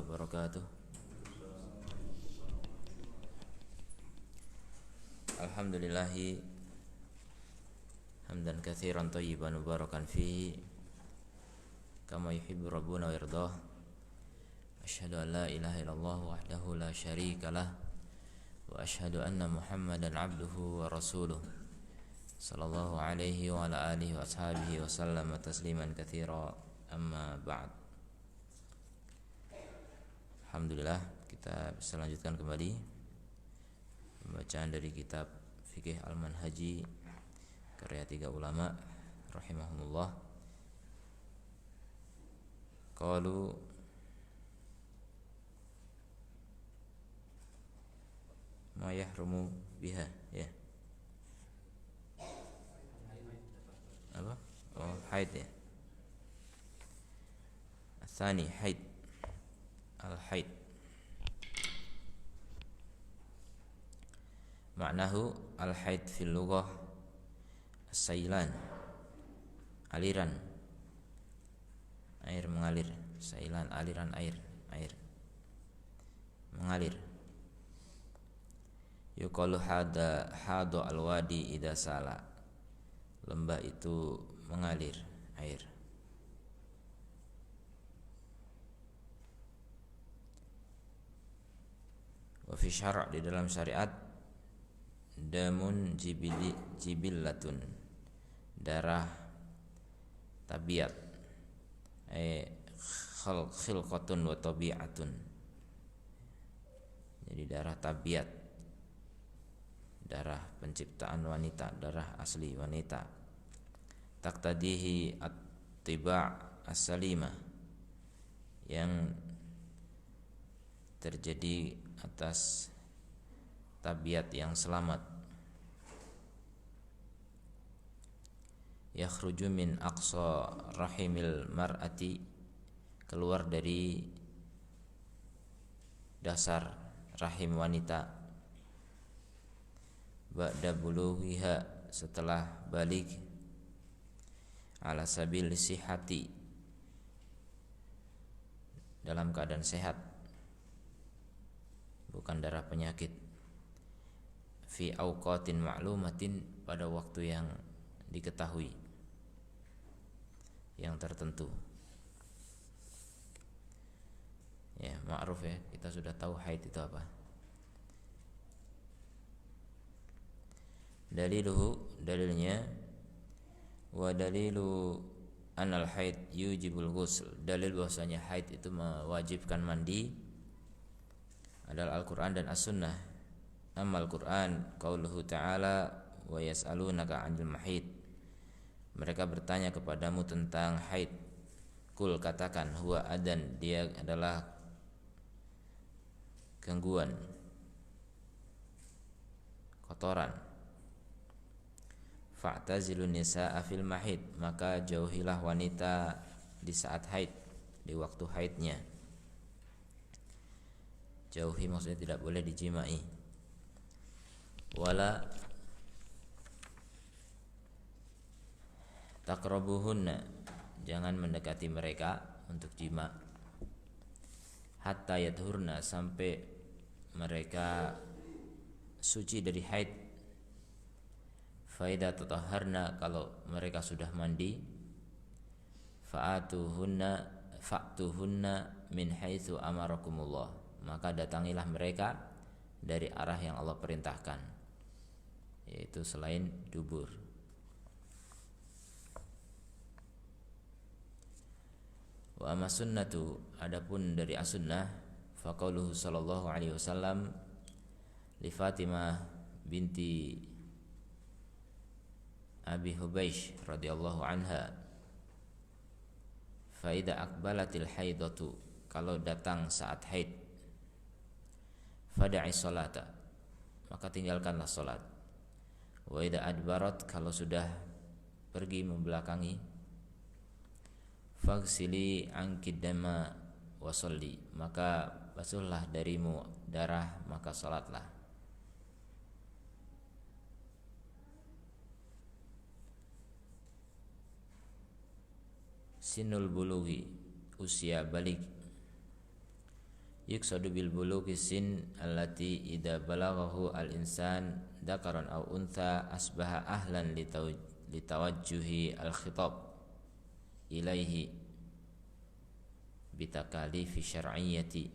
wabarakatuh. Alhamdulillahi hamdan katsiran thayyiban mubarakan fihi kama yuhibbu rabbuna wa yardah. Asyhadu an la ilaha illallah wahdahu la syarikalah wa asyhadu anna Muhammadan abduhu wa rasuluh sallallahu alaihi wa ala alihi wa ashabihi wa sallama tasliman katsira. Amma ba'd. Alhamdulillah, kita bisa lanjutkan kembali pembacaan dari kitab Fikih Al-Manhaji karya 3 ulama rahimahumullah. Qalu ma yahrumu biha, ya. Apa? Oh, haid ya. Tsani haid. Al-haid. Maknahu al-haid fil lughah as-sailan, aliran air mengalir. Sailan, aliran air mengalir. Yuqalu hada al-wadi idza sala, lembah itu mengalir air. Wa fi syara', di dalam syariat, damun jibillatun, darah tabiat, khilqatun wa tabi'atun, jadi darah tabiat, darah penciptaan wanita, darah asli wanita. Taqtadihi at-tiba' as-salimah, yang terjadi atas tabiat yang selamat. Yakhruju min aqsa rahimil mar'ati, keluar dari dasar rahim wanita. Ba'da bulughiha, setelah balik. Ala sabil sihhati, dalam keadaan sehat, bukan darah penyakit. Fi awqatin ma'lumatin, pada waktu yang diketahui, yang tertentu. Ya, ma'ruf ya, kita sudah tahu haid itu apa. Dalilnya wa dalilu anal haid yujibul ghusl, dalil bahwasanya haid itu mewajibkan mandi adalah Al-Quran dan As-Sunnah. Amma Al-Quran qauluhu ta'ala wa yas'alunaka 'anil mahid, mereka bertanya kepadamu tentang haid. Kul, katakan, huwa adan, dia adalah gangguan, kotoran. Fa'tazilun nisa'a fil mahid, maka jauhilah wanita di saat haid, di waktu haidnya. Jauhi maksudnya tidak boleh dijimai. Wala taqrabuhunna, jangan mendekati mereka untuk jima. Hatta yadhurna, sampai mereka suci dari haid. Faida tatahharna, kalau mereka sudah mandi. Fa'tuhunna min haitsu amarakumullah, maka datangilah mereka dari arah yang Allah perintahkan, yaitu selain dubur. Wa amma sunnatu, adapun dari as-sunnah, faqauluhu sallallahu alaihi wasallam li Fatimah binti Abi Hubaish radhiyallahu anha, fa idza aqbalatil haidatu, kalau datang saat haid, fada'i sholata, maka tinggalkanlah sholat. Wa idza adbarat, kalau sudah pergi membelakangi, faghsili anki dama wa sholli, maka basuhlah darimu darah, maka sholatlah. Sinul bulughi, usia balik. yuqsadu bil bulughi sin allati idza balaghahu al insan dzakaran aw untha asbaha ahlan litawajjuhi al khitab ilaihi bitakalifi syar'iyyati.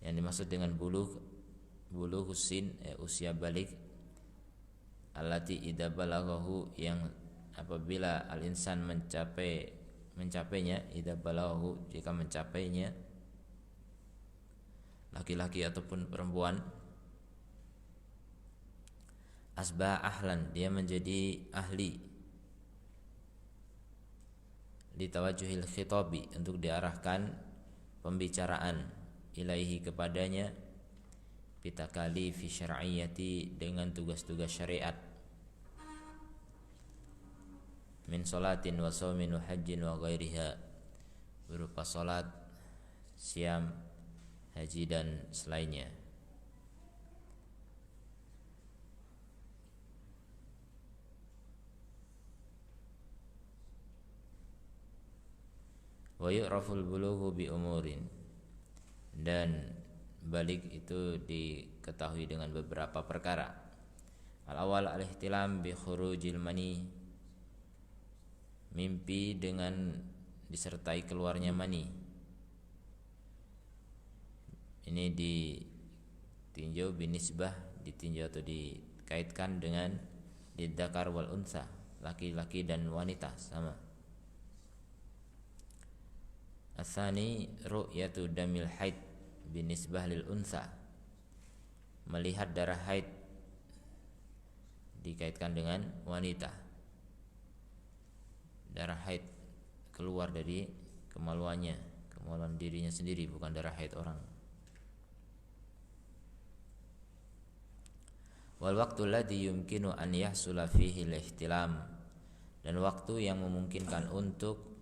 Yang dimaksud dengan bulugh sin usia balik, allati idza balaghahu yang apabila al insan mencapainya, idza balaghahu jika mencapainya, laki-laki ataupun perempuan, asbah ahlan dia menjadi ahli, litawajjuhil khitabi untuk diarahkan pembicaraan, ilaihi kepadanya, bitakali fi syar'iyyati dengan tugas-tugas syariat, min salatin wa shaumin wa hajjin wa ghairiha, berupa salat, siam, haji dan selainnya. Wa yu'raful bulughu bi umurin, dan balik itu diketahui dengan beberapa perkara. Al-awwal al-ihtilam bi khurujil mani, mimpi dengan disertai keluarnya mani. Ini ditinjau binisbah, ditinjau atau dikaitkan dengan lidzakar wal unsa, laki-laki dan wanita sama. Asani ru'yatu damil haid binisbah lil unsa, melihat darah haid dikaitkan dengan wanita. Darah haid keluar dari kemaluan dirinya sendiri, bukan darah haid orang. Wal waqtu alladhi yumkinu an yahsula fihi al-ihtilam, dan waktu yang memungkinkan untuk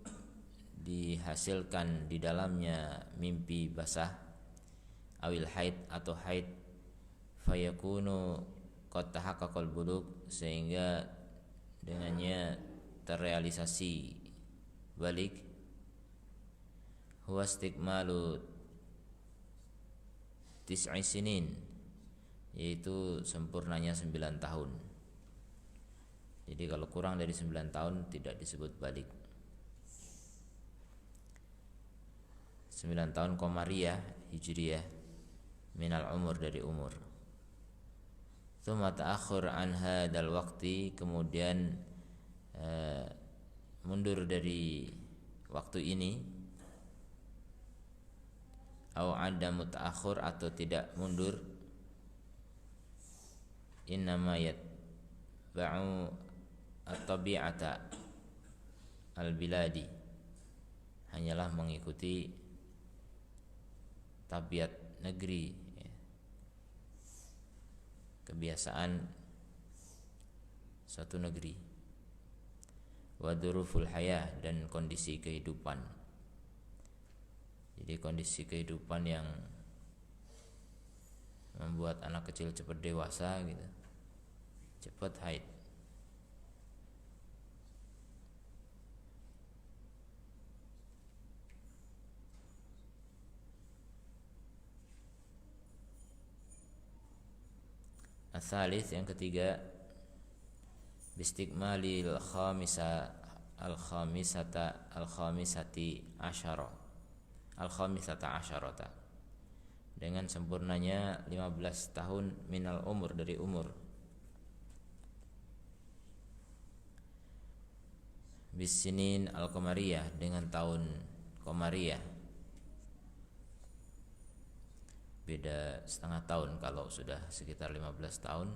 dihasilkan di dalamnya mimpi basah, awil haid atau haid, fayakunu qad tahaqqaqal bulugh, sehingga dengannya terrealisasi balik, huwa istikmalu tis'i sinin, yaitu sempurnanya 9 tahun. Jadi kalau kurang dari 9 tahun tidak disebut balik. 9 tahun qamariyah hijriyah minal umur, dari umur. Tsumma ta'akhur an hadzal waqti, kemudian mundur dari waktu ini, au adamu ta'akhur atau tidak mundur, innama yatba'u at-tabi'ata al-biladi, hanyalah mengikuti tabiat negeri, kebiasaan suatu negeri, wa dzuruful hayah, dan kondisi kehidupan. Jadi kondisi kehidupan yang membuat anak kecil cepat dewasa gitu, cepat haid. As-salis, yang ketiga, bistikmalil al-khamisata asyarata, dengan sempurnanya 15 tahun minal umur, dari umur. Bisinin al-qamariyah, dengan tahun qamariyah, beda setengah tahun. Kalau sudah sekitar 15 tahun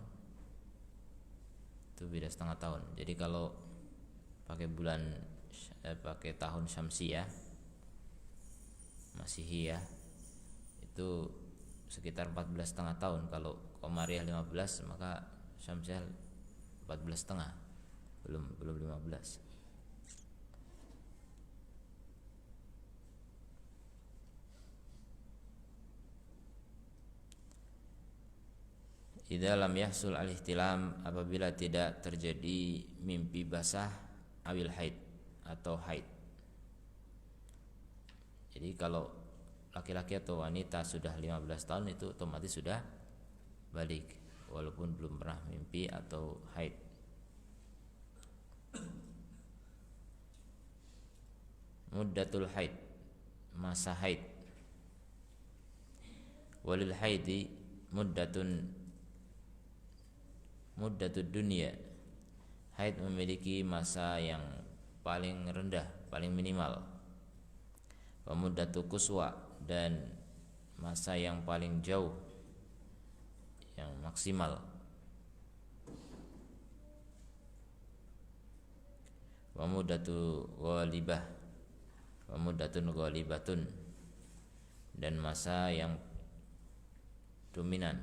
itu beda setengah tahun. Jadi kalau pakai pakai tahun syamsiyah, masihiyah, itu sekitar 14 setengah tahun. Kalau qamariyah 15, maka syamsiyah 14 setengah, belum 15. Idza lam yahsul al-ihtilam, apabila tidak terjadi mimpi basah, awil haid atau haid. Jadi kalau laki-laki atau wanita sudah 15 tahun itu otomatis sudah balik walaupun belum pernah mimpi atau haid. Muddatul haid, masa haid. Walil haidi muddatud dunya. Haid memiliki masa yang paling rendah, paling minimal. Wa muddatul quswa, dan masa yang paling jauh, yang maksimal. Wa muddatu ghalibah, wa muddatun ghalibatun, dan masa yang dominan.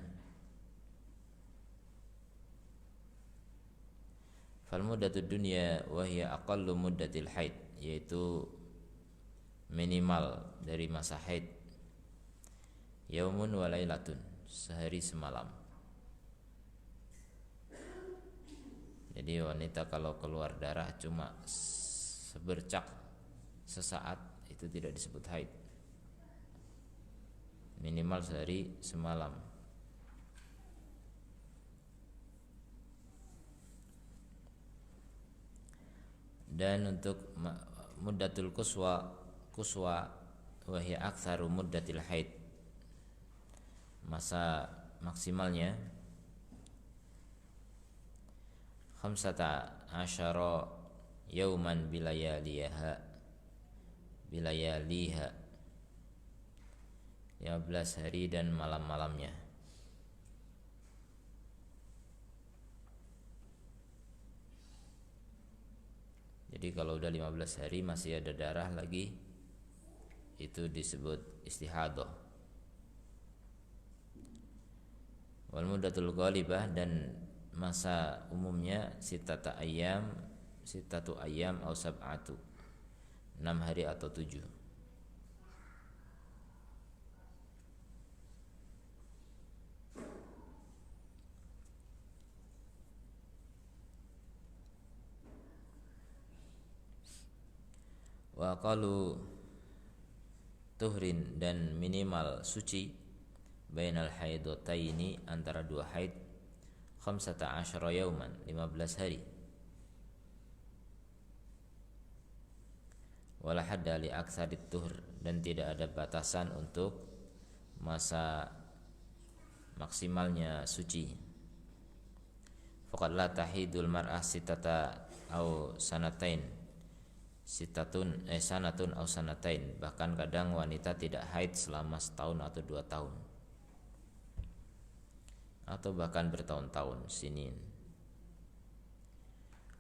Fal muddatud dunya wa hiya aqallu muddatil haid, yaitu minimal dari masa haid. Yaumun wa lailatun, sehari semalam. Jadi wanita kalau keluar darah cuma sebercak, sesaat, itu tidak disebut haid. Minimal sehari semalam. Dan untuk muddatul quswa wa hiya aktsaru muddatil haid, masa maksimalnya 15 yauman bilayaliha 15 hari dan malam-malamnya. Jadi kalau udah 15 hari masih ada darah lagi, itu disebut istihadah. Wal muddatul ghalibah, dan masa umumnya sitatu ayyam au sab'atu, 6 hari atau 7. Wa qalu tuhrin, dan minimal suci bainal haidataini, antara dua haid 15 yauman, 15 hari. Wala hadda li aktsarit tuhr, dan tidak ada batasan untuk masa maksimalnya suci. Faqad la tahidul mar'ah sitata au sanatain, sanatun au sanatain, bahkan kadang wanita tidak haid selama setahun atau 2 tahun, atau bahkan bertahun-tahun, sinin.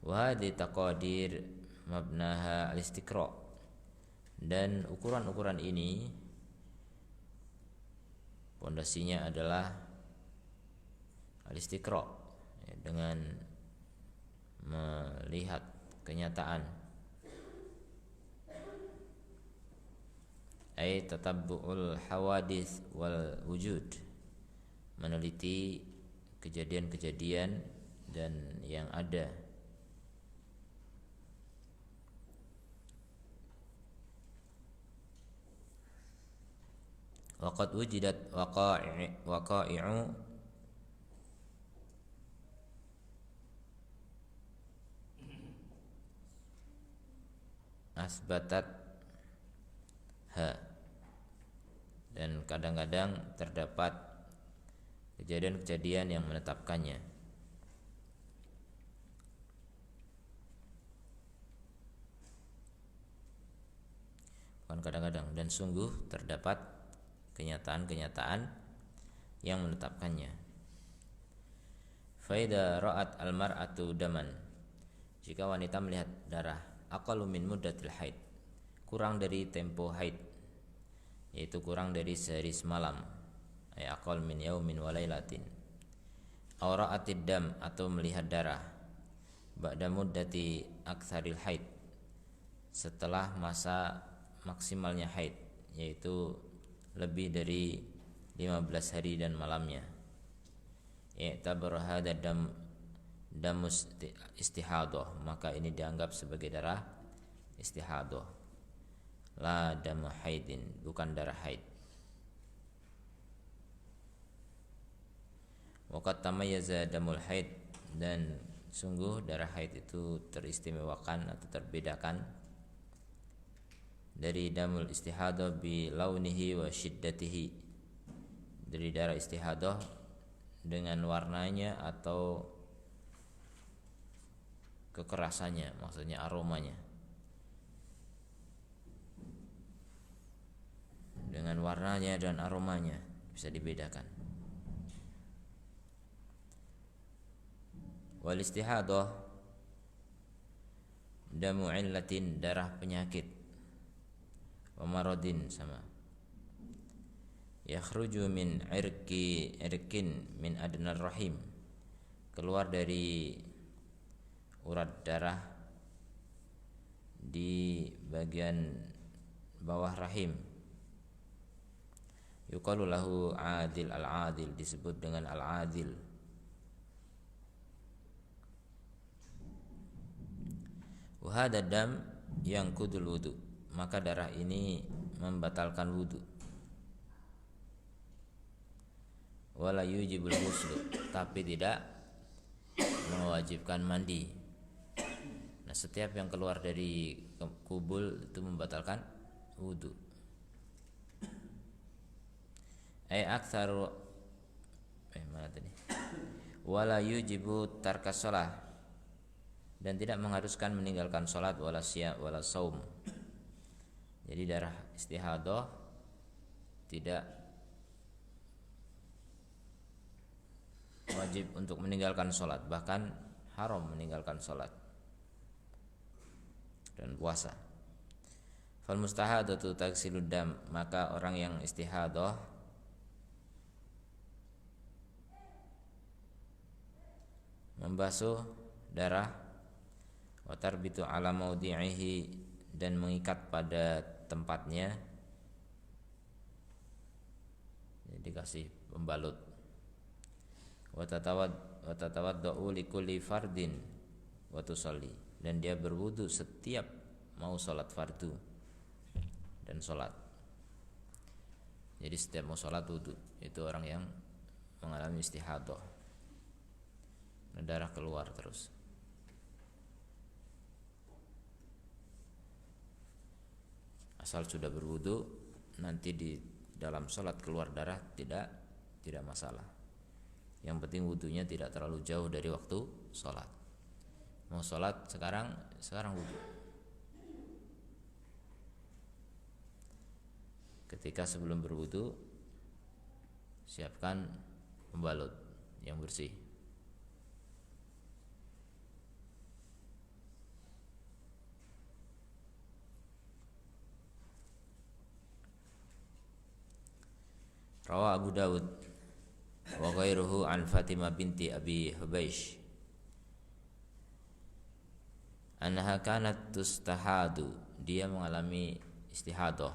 Wa hadi taqadir mabnaha al-istiqra, dan ukuran-ukuran ini pondasinya adalah al-istiqra, dengan melihat kenyataan, ay tatabbu'ul hawadits wal wujud, meneliti kejadian-kejadian dan yang ada. Waqad wujidat waqa'i'u asbatat ha, dan kadang-kadang terdapat kejadian-kejadian yang menetapkannya. Bukan kadang-kadang, dan sungguh terdapat kenyataan-kenyataan yang menetapkannya. Faida ra'at al-mar'atu daman, jika wanita melihat darah, aqallu min muddatil haid, kurang dari tempo haid, yaitu kurang dari sehari semalam, ay aqal min yaumin wa lailatin. Aw ra'atid dam, atau melihat darah, ba'da muddati aktsaril haid, setelah masa maksimalnya haid, yaitu lebih dari 15 hari dan malamnya. I'tabar hadha damus istihadah, maka ini dianggap sebagai darah istihadah, la damu haidin, bukan darah haid. Waqad tamayyaza damul haid, dan sungguh darah haid itu teristimewakan atau terbedakan dari damul istihadah bi launihi wa syiddatihi, dari darah istihadah dengan warnanya atau kekerasannya, maksudnya aromanya. Dengan warnanya dan aromanya bisa dibedakan. Wal istihadah damu illatin, darah penyakit, wa maradin, sama. Yakhruju min irkin min adnar rahim, keluar dari urat darah di bagian bawah rahim. Yuqalu lahu adil, al-adil disebut dengan al-adil. Wa hadha dam yanqudul wudu, maka darah ini membatalkan wudu. Wala yujibul ghusl, tapi tidak mewajibkan mandi. Nah, setiap yang keluar dari kubul itu membatalkan wudu. Aktsaru mana tadi? Wala yujibu tarkas shalah, dan tidak mengharuskan meninggalkan salat, wala siyam wala saum. Jadi darah istihadah tidak wajib untuk meninggalkan salat, bahkan haram meninggalkan salat dan puasa. Fal mustahadatu tagsilud dam, maka orang yang istihadah membasuh darah, wa tarbitu ala maudhi'ihi, dan mengikat pada tempatnya, jadi kasih pembalut. Wa tatawaddau li kulli fardin wa tusalli, dan dia berwudu setiap mau salat fardu dan salat. Jadi setiap mau salat wudu, itu orang yang mengalami istihadah. Darah keluar terus. Asal sudah berwudu, nanti di dalam sholat keluar darah tidak masalah. Yang penting wudunya tidak terlalu jauh dari waktu sholat. Mau sholat sekarang wudu. Ketika sebelum berwudu, siapkan pembalut yang bersih. Rawa Abu Dawud wa ghairuhu an Fatimah binti Abi Hubaish annaha kanat tustahadu, dia mengalami istihadah.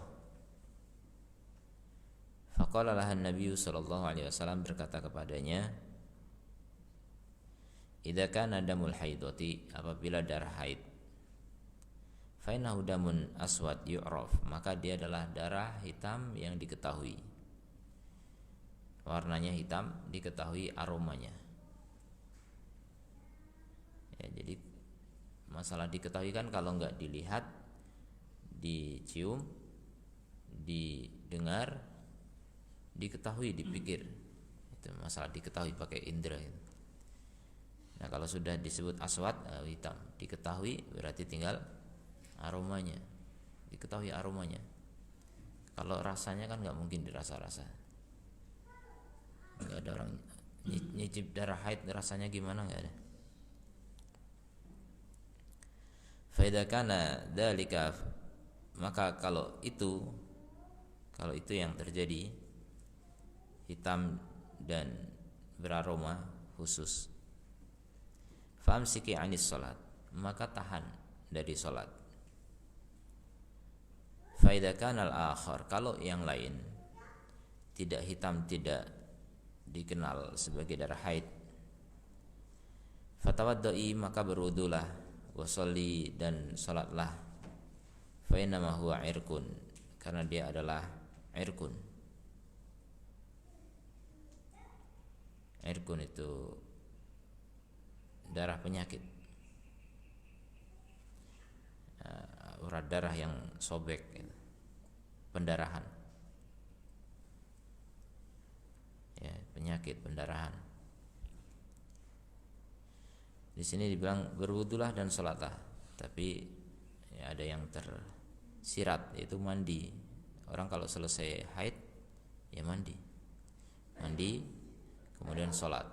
Faqala laha Nabi sallallahu alaihi wasallam, berkata kepadanya, idza kana damul haidati, apabila darah haid, fa innahu damun aswad yu'raf, maka dia adalah darah hitam yang diketahui. Warnanya hitam, diketahui aromanya. Ya, jadi masalah diketahui kan kalau enggak dilihat, dicium, didengar, diketahui, dipikir. Itu masalah diketahui pakai indera itu. Nah, kalau sudah disebut aswad, hitam, diketahui berarti tinggal aromanya. Diketahui aromanya. Kalau rasanya kan enggak mungkin dirasa-rasa. Enggak ada orang nyicip darah haid rasanya gimana, enggak ada. Fa idza kana dzalika, maka kalau itu yang terjadi, hitam dan beraroma khusus, famsiki anis salat, maka tahan dari salat. Fa idza kana al-akhar, kalau yang lain tidak hitam, tidak dikenal sebagai darah haid, fatawaddai, maka berwudulah, wasolli, dan salatlah, fa innama huwa irkun, karena dia adalah irkun. Irkun itu darah penyakit, urat darah yang sobek gitu. Pendarahan ya, penyakit pendarahan. Di sini dibilang berwudulah dan sholatlah, tapi ya ada yang tersirat, yaitu mandi. Orang kalau selesai haid ya mandi kemudian sholat.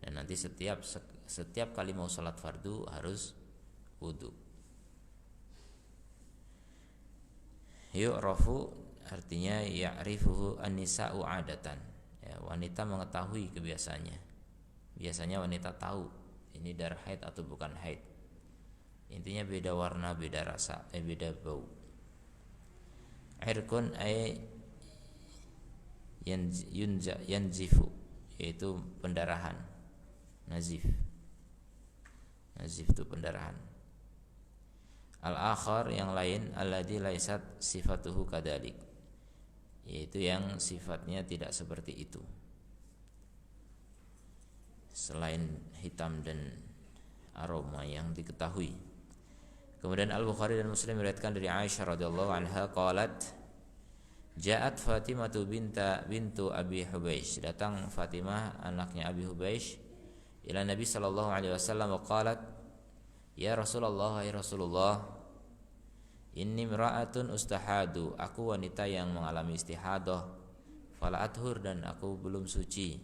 Dan nanti setiap kali mau sholat fardu harus wudu. Yu'rafu artinya ya'rifuhu an-nisa'u 'adatan. Ya, wanita mengetahui kebiasaannya. Biasanya wanita tahu ini darah haid atau bukan haid. Intinya beda warna, beda rasa, beda bau. Irkun ay yanzifu, yaitu pendarahan. Nazif itu pendarahan. Al-akhar yang lain alladzi laisat sifatuhu kadzalik, yaitu yang sifatnya tidak seperti itu, selain hitam dan aroma yang diketahui. Kemudian Al-Bukhari dan Muslim meriwayatkan dari Aisyah radhiyallahu anha qalat ja'at Fatimah bintu Abi Hubaish, datang Fatimah anaknya Abi Hubaish ila Nabi sallallahu alaihi wasallam qalat ya Rasulullah, ya Rasulullah, inni imra'atun ustahadu, aku wanita yang mengalami istihadah, fala athur, dan aku belum suci.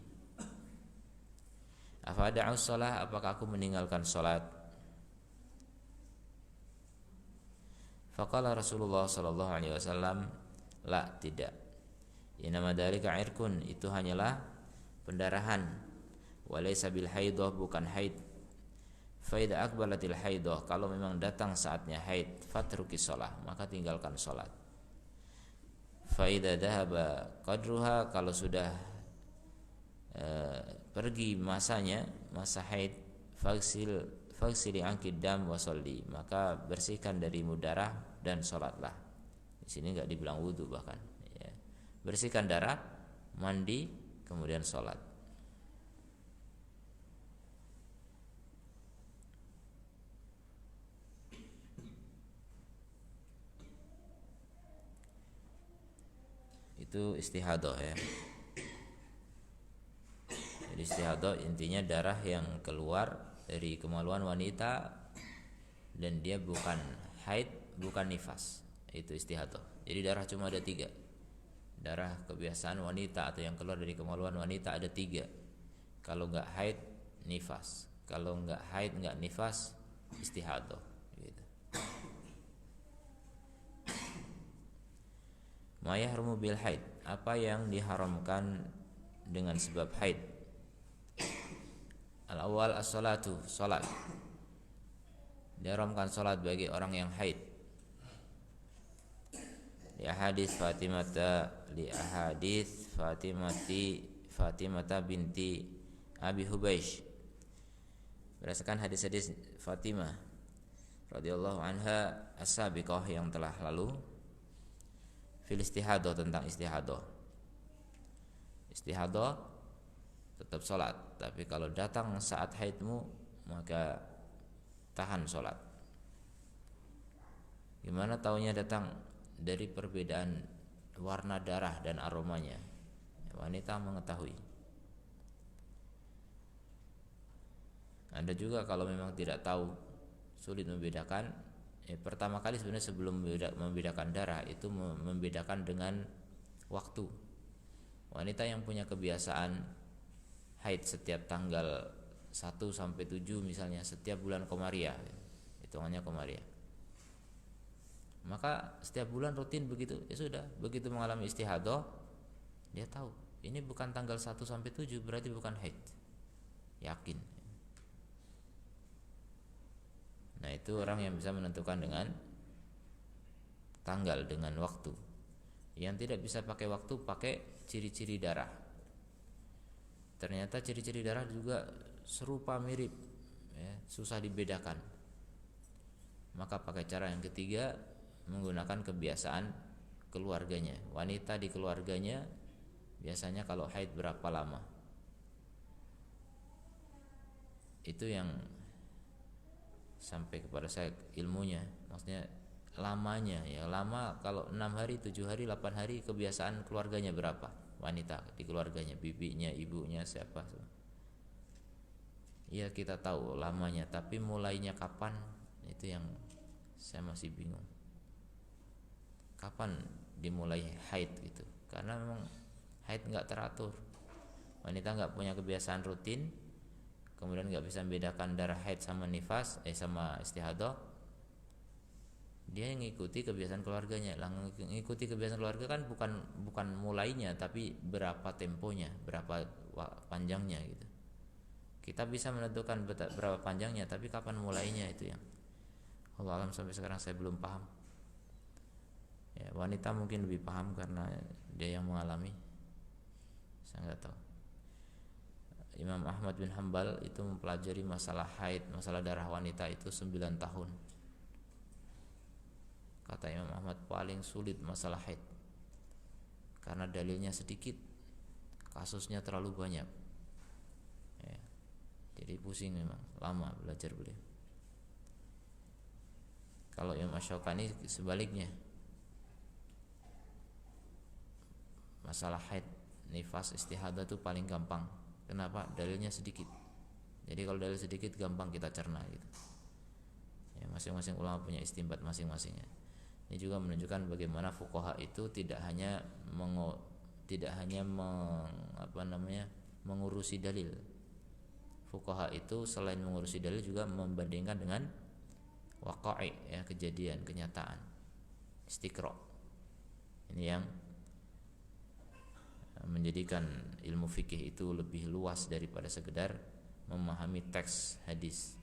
Afa ada'u shalah, apakah aku meninggalkan salat? Faqala Rasulullah sallallahu alaihi wasallam la, tidak. Inama dzalika irkun, itu hanyalah pendarahan. Walaysa bil haidah, bukan haid. Fa idza aqbalatil haidah, kalau memang datang saatnya haid, fatruki shalah, maka tinggalkan salat. Fa idza dhahaba qadruha, kalau sudah pergi masanya, masa haid, faghsili anki dam wa sholli, maka bersihkan darimu darah dan salatlah. Di sini enggak dibilang wudu bahkan, ya. Bersihkan darah, mandi, kemudian salat. Itu istihadah ya. Jadi istihadah intinya darah yang keluar dari kemaluan wanita dan dia bukan haid, bukan nifas. Itu istihadah. Jadi darah cuma ada 3. Darah kebiasaan wanita atau yang keluar dari kemaluan wanita ada 3. Kalau enggak haid, nifas. Kalau enggak haid, enggak nifas, istihadah gitu. Ma yahrumu bil haid, apa yang diharamkan dengan sebab haid? Al-awwal as-salatu, salat. Diharamkan salat bagi orang yang haid. Li ahadits Fatimah binti Abi Hubaish. Berdasarkan hadis-hadis Fatimah radhiyallahu anha as-sabiqah yang telah lalu, fil istihadah, tentang istihadah. Istihadah tetap sholat, tapi kalau datang saat haidmu maka tahan sholat. Gimana taunya datang? Dari perbedaan warna darah dan aromanya, wanita mengetahui. Anda juga kalau memang tidak tahu, sulit membedakan, pertama kali sebenarnya sebelum membedakan darah itu membedakan dengan waktu. Wanita yang punya kebiasaan haid setiap tanggal 1 sampai 7 misalnya, setiap bulan Komariah, hitungannya Komariah, maka setiap bulan rutin begitu, ya sudah, begitu mengalami istihadah dia tahu ini bukan tanggal 1 sampai 7, berarti bukan haid, yakin. Nah, itu orang yang bisa menentukan dengan tanggal, dengan waktu. Yang tidak bisa pakai waktu, pakai ciri-ciri darah. Ternyata ciri-ciri darah juga serupa, mirip, ya, susah dibedakan. Maka pakai cara yang ketiga, menggunakan kebiasaan keluarganya. Wanita di keluarganya biasanya kalau haid berapa lama? Itu yang sampai kepada saya ilmunya, maksudnya lamanya ya. Lama kalau 6 hari, 7 hari, 8 hari, kebiasaan keluarganya berapa? Wanita di keluarganya, bibinya, ibunya, siapa? Ya kita tahu lamanya, tapi mulainya kapan? Itu yang saya masih bingung. Kapan dimulai haid gitu? Karena memang haid nggak teratur. Wanita nggak punya kebiasaan rutin, kemudian nggak bisa membedakan darah haid sama nifas, sama istihadah. Dia ngikuti kebiasaan keluarganya. Ngikuti kebiasaan keluarga kan bukan mulainya, tapi berapa temponya, berapa panjangnya gitu. Kita bisa menentukan berapa panjangnya, tapi kapan mulainya itu yang Allah alam sampai sekarang saya belum paham. Ya, wanita mungkin lebih paham karena dia yang mengalami. Saya nggak tahu. Imam Ahmad bin Hambal itu mempelajari masalah haid, masalah darah wanita itu 9 tahun. Kata Imam Ahmad paling sulit masalah haid karena dalilnya sedikit, kasusnya terlalu banyak ya. Jadi pusing memang, lama belajar beliau. Kalau Imam Asy-Syaukani sebaliknya, masalah haid, nifas, istihadah itu paling gampang. Kenapa? Dalilnya sedikit. Jadi kalau dalil sedikit gampang kita cerna gitu. Ya, masing-masing ulama punya istinbat masing-masingnya. Ini juga menunjukkan bagaimana fuqaha itu tidak hanya mengurusi dalil. Fuqaha itu selain mengurusi dalil juga membandingkan dengan waqa'i, ya, kejadian, kenyataan, istiqra. Ini yang menjadikan ilmu fikih itu lebih luas daripada sekedar memahami teks hadis.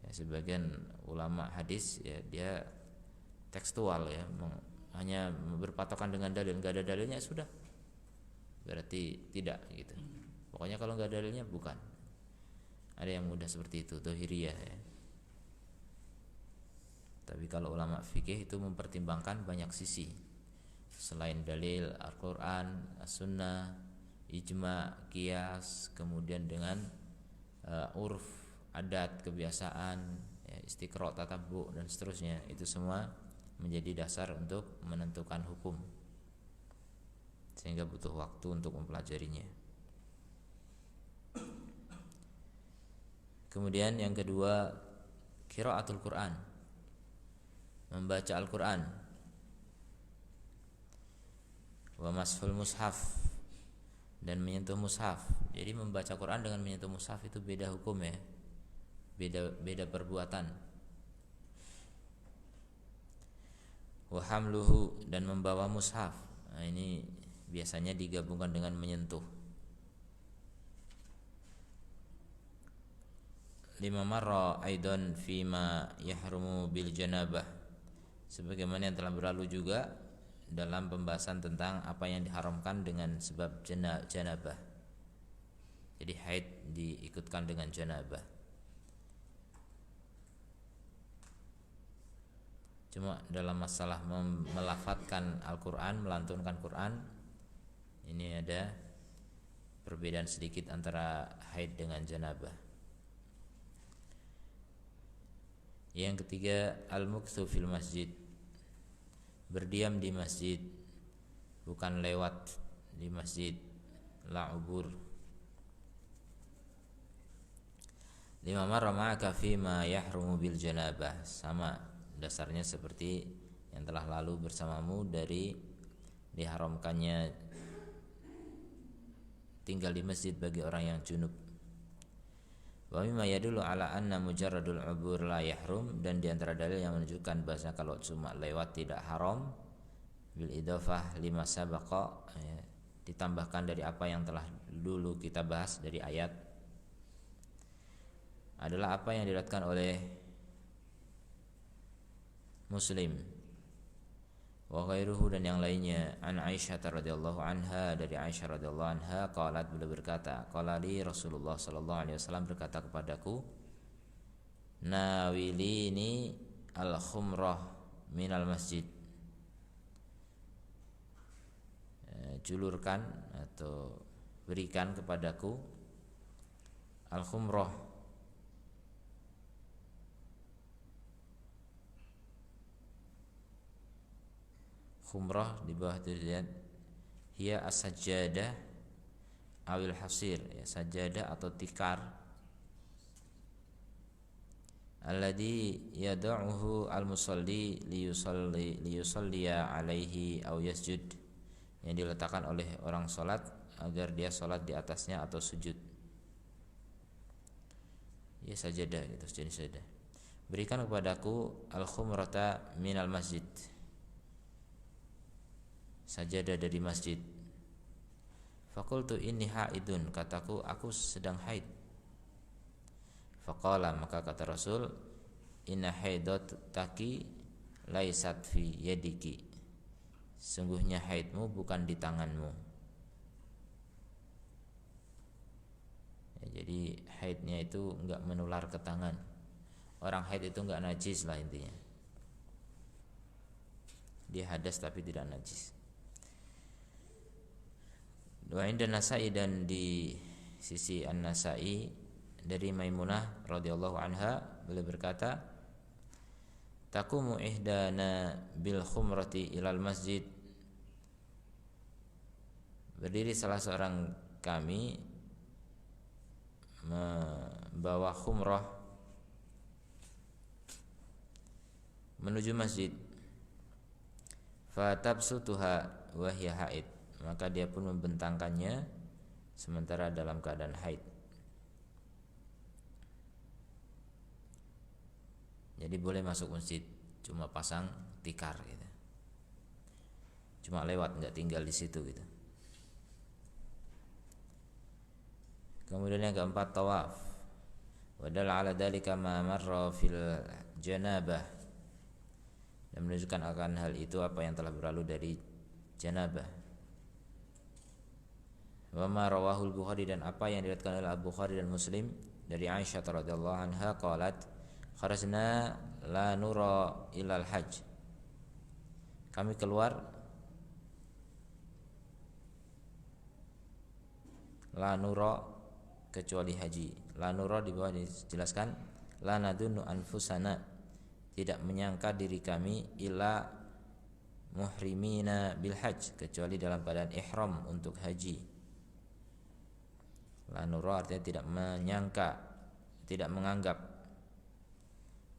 Ya, sebagian ulama hadis ya dia tekstual ya, hanya berpatokan dengan dalil, nggak ada dalilnya sudah berarti tidak gitu. Pokoknya kalau nggak ada dalilnya bukan. Ada yang mudah seperti itu, Dhahiriyah ya. Tapi kalau ulama fikih itu mempertimbangkan banyak sisi. Selain dalil Al-Quran, As-Sunnah, Ijma, Qiyas, kemudian dengan urf, adat, kebiasaan, ya, istiqra, tatabbu, dan seterusnya. Itu semua menjadi dasar untuk menentukan hukum, sehingga butuh waktu untuk mempelajarinya. Kemudian yang kedua, qiraatul Quran, membaca Al-Quran. Wa mashul mushaf, dan menyentuh mushaf. Jadi membaca Quran dengan menyentuh mushaf itu beda hukum ya, beda perbuatan. Wa hamluhu, dan membawa mushaf. Nah, ini biasanya digabungkan dengan menyentuh. 5 marra aidan fima yahrumu bil janabah, sebagaimana yang telah berlalu juga dalam pembahasan tentang apa yang diharamkan dengan sebab janabah. Jadi haid diikutkan dengan janabah. Cuma dalam masalah melafadzkan Al-Quran, melantunkan Quran, ini ada perbedaan sedikit antara haid dengan janabah. Yang ketiga, al-mukthu fil masjid, berdiam di masjid, bukan lewat di masjid, la ubur. 5 marra ma'aka fima yahrumu bil janabah, sama dasarnya seperti yang telah lalu bersamamu dari diharamkannya tinggal di masjid bagi orang yang junub. Wa mimma yadullu ala anna mujarradul ubur la yahrum, dan di antara dalil yang menunjukkan bahasa kalau cuma lewat tidak haram, bil idhafah lima sabaqa, ya, ditambahkan dari apa yang telah dulu kita bahas dari ayat, adalah apa yang diriwayatkan oleh Muslim wa ghairuhu, dan yang lainnya, an Aisyah radhiyallahu anha, dari Aisyah radhiyallahu anha, qalat, beliau berkata, qala li Rasulullah sallallahu alaihi wasallam, berkata kepadaku, nawilini al khumrah minal masjid, julurkan atau berikan kepadaku al-khumrah, khumrah di bawah itu dilihat hiya as-sajjadah awil hasir, ya, sajadah atau tikar, alladhi yad'uhu al-musalli liyusalliya alaihi aw yasjud, yang diletakkan oleh orang salat agar dia salat di atasnya atau sujud. Ya, sajadah gitu, jenis sajadah. Berikan kepadaku al-khumrata minal masjid, sajadah dari masjid. Faqultu inni haidun, kataku aku sedang haid. Faqala, maka kata Rasul, inna haidataki laisat fi yadiki, sungguhnya haidmu bukan di tanganmu. Ya, jadi haidnya itu enggak menular ke tangan. Orang haid itu enggak najis lah intinya. Dia hadas tapi tidak najis. Wa inda Nasa'i, dan di sisi An-Nasa'i dari Maimunah radhiyallahu anha, beliau berkata, taqumu ihdana bil khumrati ilal masjid, berdiri salah seorang kami membawa khumrah menuju masjid, fatabsutuha wa hiya haid, maka dia pun membentangkannya sementara dalam keadaan haid. Jadi boleh masuk masjid, cuma pasang tikar gitu, cuma lewat, nggak tinggal di situ gitu. Kemudian yang keempat, tawaf. Wadalla ala dzalika ma marra fil janabah, dan menunjukkan akan hal itu apa yang telah berlalu dari janabah. Wa ma rawahul Bukhari, dan apa yang diriwayatkan oleh Al-Bukhari dan Muslim dari Aisyah radhiyallahu anha qalat, kharajna la nura ilal hajj, kami keluar la nura kecuali haji. La nura di bawah dijelaskan la nadunu anfusana, tidak menyangka diri kami, ila muhrimina bil hajj, kecuali dalam keadaan ihram untuk haji. La nura artinya tidak menyangka, tidak menganggap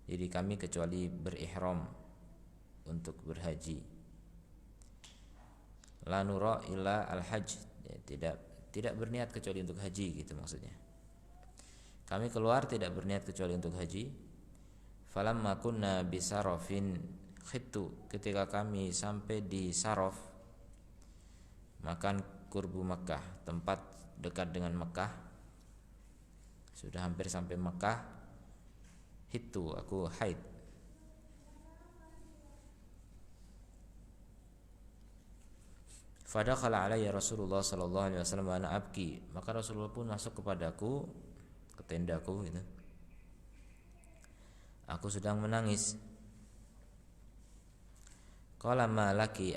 diri kami kecuali berihram untuk berhaji. La nura illa al hajj, ya, tidak berniat kecuali untuk haji gitu maksudnya. Kami keluar tidak berniat kecuali untuk haji. Falamma kunna bisarafin khittu, ketika kami sampai di Saraf, makan kurbu Makkah, tempat dekat dengan Makkah, sudah hampir sampai Makkah, hittu, aku haid. Fadakhala alayya Rasulullah sallallahu alaihi wasallam wa ana abki, maka Rasulullah pun masuk kepadaku, ke tendaku gitu. Aku sedang menangis. Qala ma laki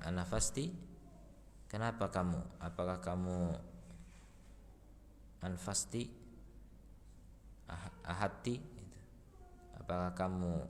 anafasti, kenapa kamu? Apakah kamu anfasti ahati gitu. Apakah kamu